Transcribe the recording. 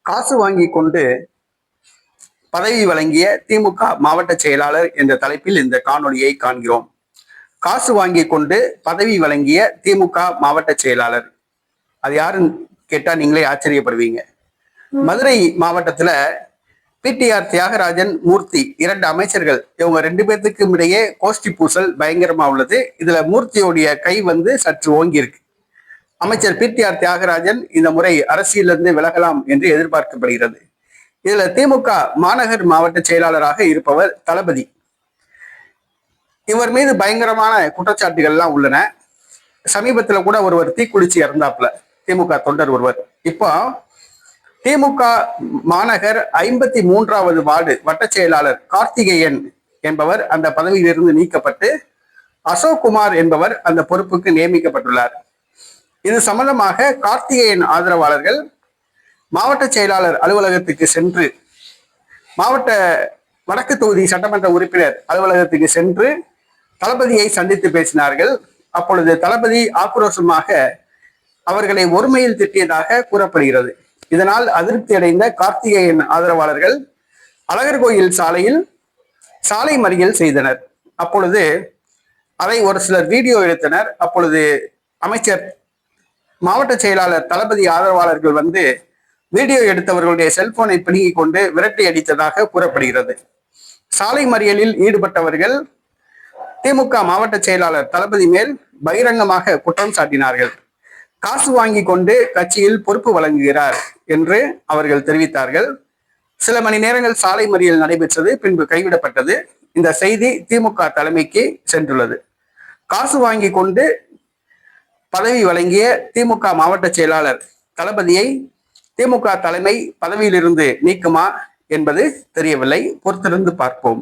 காசு வாங்கி கொண்டு பதவி வழங்கிய திமுக மாவட்ட செயலாளர் என்ற தலைப்பில் இந்த காணொலியை காண்கிறோம். காசு வாங்கி கொண்டு பதவி வழங்கிய திமுக மாவட்ட செயலாளர் அது யாருன்னு கேட்டா நீங்களே ஆச்சரியப்படுவீங்க. மதுரை மாவட்டத்துல பிடிஆர் தியாகராஜன், மூர்த்தி இரண்டு அமைச்சர்கள், இவங்க ரெண்டு பேர்த்துக்கும் இடையே கோஷ்டி பூசல் பயங்கரமா உள்ளது. இதுல மூர்த்தியோடைய கை சற்று ஓங்கி இருக்கு. அமைச்சர் பிடிஆர் தியாகராஜன் இந்த முறை அரசியலிருந்து விலகலாம் என்று எதிர்பார்க்கப்படுகிறது. இதுல திமுக மாநகர் மாவட்ட செயலாளராக இருப்பவர் தளபதி. இவர் மீது பயங்கரமான குற்றச்சாட்டுகள்லாம் உள்ளன. சமீபத்துல கூட ஒருவர் தீக்குளிச்சு இறந்தாப்புல, திமுக தொண்டர் ஒருவர். இப்போ திமுக மாநகர் 53வது வார்டு வட்ட செயலாளர் கார்த்திகேயன் என்பவர் அந்த பதவியிலிருந்து நீக்கப்பட்டு அசோக்குமார் என்பவர் அந்த பொறுப்புக்கு நியமிக்கப்பட்டுள்ளார். இது சம்பந்தமாக கார்த்திகேயன் ஆதரவாளர்கள் மாவட்ட செயலாளர் அலுவலகத்துக்கு சென்று, மாவட்ட வடக்கு தொகுதி சட்டமன்ற உறுப்பினர் அலுவலகத்துக்கு சென்று தளபதியை சந்தித்து பேசினார்கள். அப்பொழுது தளபதி ஆக்ரோஷமாக அவர்களை ஒருமையில் திட்டியதாக கூறப்படுகிறது. இதனால் அதிருப்தி அடைந்த கார்த்திகேயன் ஆதரவாளர்கள் அழகர் கோயில் சாலையில் சாலை மறியல் செய்தனர். அப்பொழுது அதை ஒரு சிலர் வீடியோ எடுத்தனர். அப்பொழுது அமைச்சர் மாவட்ட செயலாளர் தளபதி ஆதரவாளர்கள் வீடியோ எடுத்தவர்களுடைய செல்போனை பிடுங்கி கொண்டு விரட்டி அடித்ததாக கூறப்படுகிறது. சாலை மறியலில் ஈடுபட்டவர்கள் திமுக மாவட்ட செயலாளர் தளபதி மேல் பகிரங்கமாக குற்றம் சாட்டினார்கள். காசு வாங்கி கொண்டு கட்சியில் பொறுப்பு வழங்குகிறார் என்று அவர்கள் தெரிவித்தார்கள். சில மணி நேரங்கள் சாலை மறியல் நடைபெற்றது, பின்பு கைவிடப்பட்டது. இந்த செய்தி திமுக தலைமைக்கு சென்றுள்ளது. காசு வாங்கி கொண்டு பதவி வழங்கிய திமுக மாவட்ட செயலாளர் தளபதியை திமுக தலைமை பதவியிலிருந்து நீக்குமா என்பது தெரியவில்லை. பொறுத்திருந்து பார்ப்போம்.